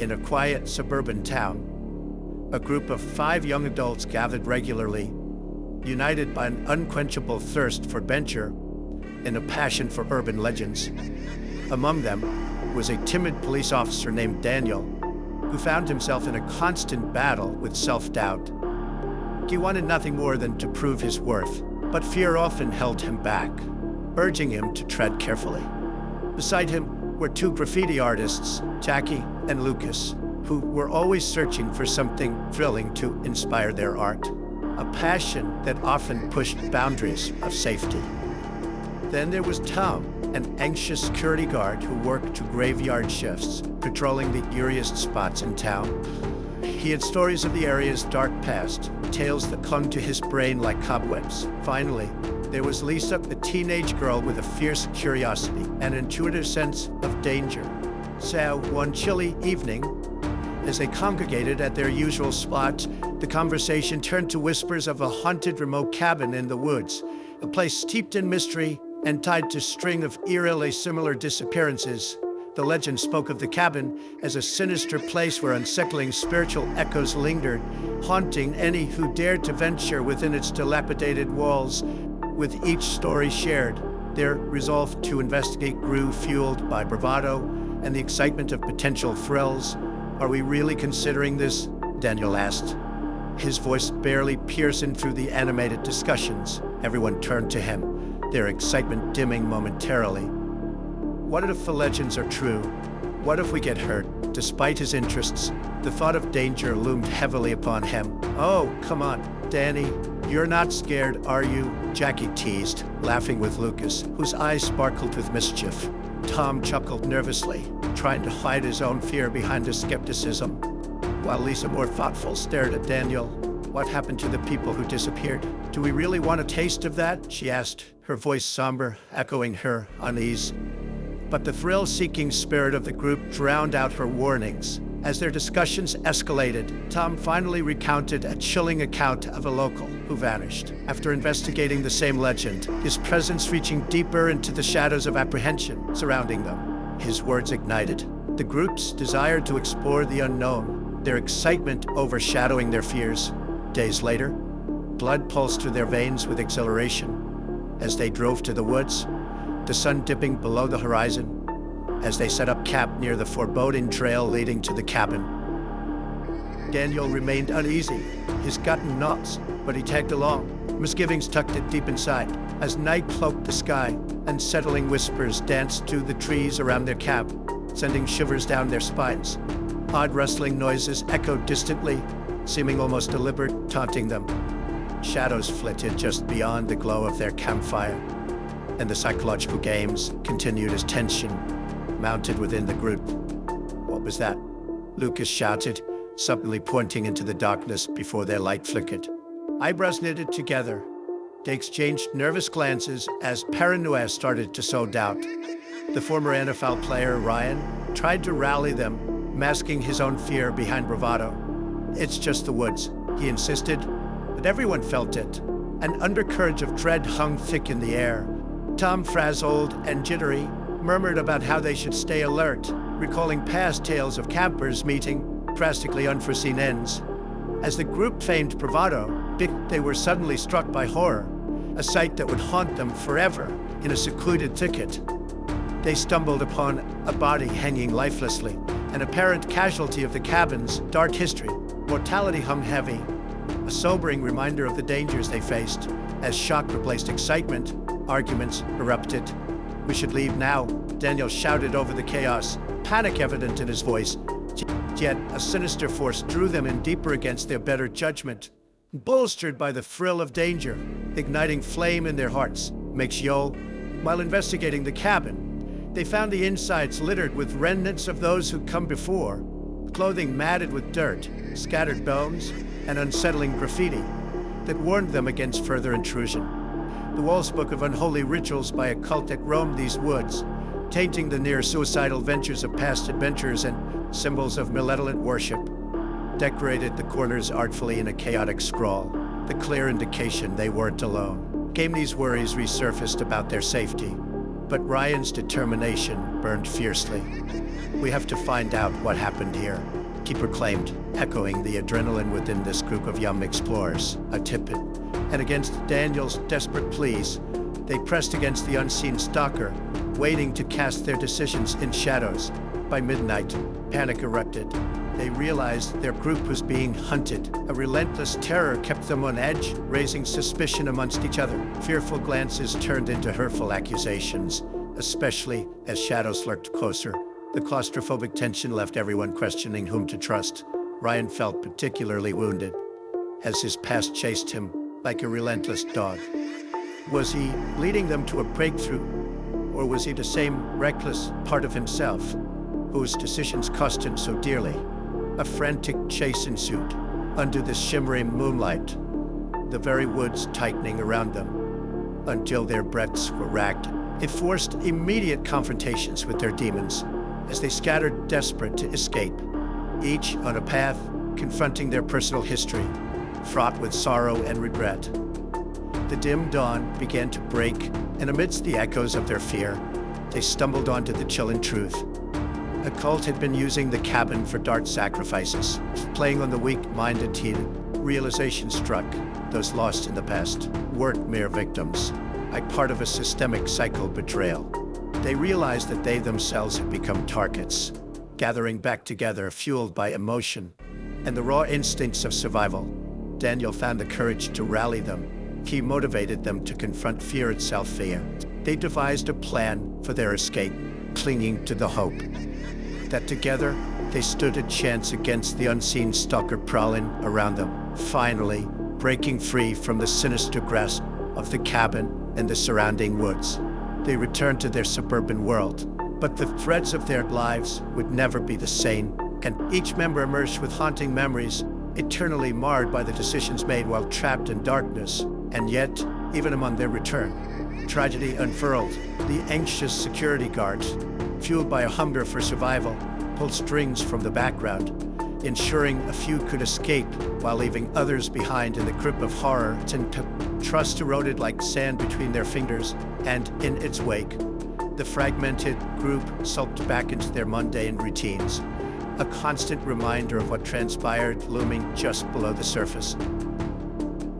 In a quiet suburban town, a group of 5 young adults gathered regularly, united by an unquenchable thirst for adventure and a passion for urban legends. Among them was a timid police officer named Daniel, who found himself in a constant battle with self-doubt. He wanted nothing more than to prove his worth, but fear often held him back, urging him to tread carefully. Beside him were 2 graffiti artists, Jackie and Lucas, who were always searching for something thrilling to inspire their art, a passion that often pushed boundaries of safety. Then there was Tom, an anxious security guard who worked graveyard shifts, patrolling the eeriest spots in town. He had stories of the area's dark past, tales that clung to his brain like cobwebs. Finally, there was Lisa, a teenage girl with a fierce curiosity and an intuitive sense of danger. So, one chilly evening, as they congregated at their usual spot, the conversation turned to whispers of a haunted remote cabin in the woods, a place steeped in mystery and tied to a string of eerily similar disappearances. The legend spoke of the cabin as a sinister place where unsettling spiritual echoes lingered, haunting any who dared to venture within its dilapidated walls. With each story shared, their resolve to investigate grew, fueled by bravado and the excitement of potential thrills. "Are we really considering this?" Daniel asked, his voice barely piercing through the animated discussions. Everyone turned to him, their excitement dimming momentarily. What if the legends are true? What if we get hurt? Despite his interests, the thought of danger loomed heavily upon him. "Oh, come on, Danny. You're not scared, are you?" Jackie teased, laughing with Lucas, whose eyes sparkled with mischief. Tom chuckled nervously, trying to hide his own fear behind his skepticism, while Lisa, more thoughtful, stared at Daniel. "What happened to the people who disappeared? Do we really want a taste of that?" she asked, her voice somber, echoing her unease. But the thrill-seeking spirit of the group drowned out her warnings. As their discussions escalated, Tom finally recounted a chilling account of a local who vanished. After investigating the same legend, his presence reaching deeper into the shadows of apprehension surrounding them, his words ignited the group's desire to explore the unknown, their excitement overshadowing their fears. Days later, blood pulsed through their veins with exhilaration. As they drove to the woods, the sun dipping below the horizon, as they set up camp near the foreboding trail leading to the cabin. Daniel remained uneasy, his gut in knots, but he tagged along, misgivings tucked it deep inside. As night cloaked the sky, unsettling whispers danced through the trees around their camp, sending shivers down their spines. Odd rustling noises echoed distantly, seeming almost deliberate, taunting them. Shadows flitted just beyond the glow of their campfire, and the psychological games continued as tension mounted within the group. "What was that?" Lucas shouted, suddenly pointing into the darkness before their light flickered. Eyebrows knitted together, they exchanged nervous glances as paranoia started to sow doubt. The former NFL player, Ryan, tried to rally them, masking his own fear behind bravado. "It's just the woods," he insisted, but everyone felt it. An undercurrent of dread hung thick in the air. Tom, frazzled and jittery, murmured about how they should stay alert, recalling past tales of campers meeting drastically unforeseen ends. As the group feigned bravado, they were suddenly struck by horror, a sight that would haunt them forever in a secluded thicket. They stumbled upon a body hanging lifelessly, an apparent casualty of the cabin's dark history. Mortality hung heavy, a sobering reminder of the dangers they faced. As shock replaced excitement, arguments erupted. "We should leave now," Daniel shouted over the chaos, panic evident in his voice. Yet a sinister force drew them in deeper against their better judgment, bolstered by the thrill of danger, igniting flame in their hearts. While investigating the cabin, they found the insides littered with remnants of those who'd come before, clothing matted with dirt, scattered bones, and unsettling graffiti that warned them against further intrusion. The walls spoke of unholy rituals by a cult that roamed these woods, tainting the near-suicidal ventures of past adventurers, and symbols of malevolent worship decorated the corners artfully in a chaotic scrawl, the clear indication they weren't alone. These worries resurfaced about their safety. But Ryan's determination burned fiercely. "We have to find out what happened here," Keeper claimed, echoing the adrenaline within this group of young explorers, a tippet. And against Daniel's desperate pleas, they pressed against the unseen stalker, waiting to cast their decisions in shadows. By midnight, panic erupted. They realized their group was being hunted. A relentless terror kept them on edge, raising suspicion amongst each other. Fearful glances turned into hurtful accusations, especially as shadows lurked closer. The claustrophobic tension left everyone questioning whom to trust. Ryan felt particularly wounded, as his past chased him like a relentless dog. Was he leading them to a breakthrough, or was he the same reckless part of himself, whose decisions cost him so dearly? A frantic chase ensued, under the shimmering moonlight, the very woods tightening around them, until their breaths were racked. It forced immediate confrontations with their demons, as they scattered desperate to escape, each on a path confronting their personal history, fraught with sorrow and regret. The dim dawn began to break, and amidst the echoes of their fear, they stumbled onto the chilling truth. A cult had been using the cabin for dark sacrifices, playing on the weak-minded teen. Realization struck. Those lost in the past weren't mere victims, like part of a systemic cycle betrayal. They realized that they themselves had become targets, gathering back together, fueled by emotion and the raw instincts of survival. Daniel found the courage to rally them. He motivated them to confront fear itself. They devised a plan for their escape, clinging to the hope that together they stood a chance against the unseen stalker prowling around them, finally breaking free from the sinister grasp of the cabin and the surrounding woods. They returned to their suburban world, but the threads of their lives would never be the same, and each member emerged with haunting memories, eternally marred by the decisions made while trapped in darkness. And yet, even among their return, tragedy unfurled. The anxious security guards, fueled by a hunger for survival, pulled strings from the background, ensuring a few could escape while leaving others behind in the grip of horror. Trust eroded like sand between their fingers, and in its wake, the fragmented group sulked back into their mundane routines, a constant reminder of what transpired looming just below the surface.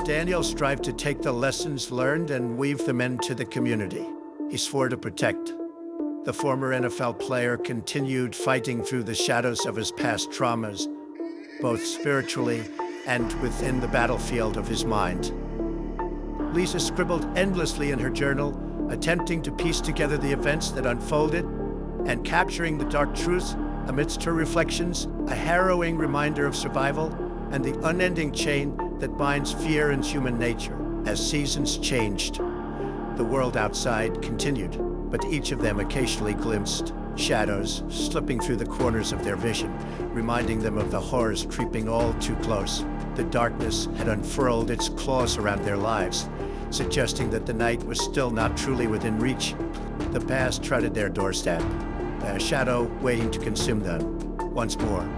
Daniel strived to take the lessons learned and weave them into the community he swore to protect. The former NFL player continued fighting through the shadows of his past traumas, both spiritually and within the battlefield of his mind. Lisa scribbled endlessly in her journal, attempting to piece together the events that unfolded and capturing the dark truths amidst her reflections, a harrowing reminder of survival and the unending chain that binds fear and human nature. As seasons changed, the world outside continued, but each of them occasionally glimpsed shadows slipping through the corners of their vision, reminding them of the horrors creeping all too close. The darkness had unfurled its claws around their lives, suggesting that the night was still not truly within reach. The past trotted their doorstep, a shadow waiting to consume them once more.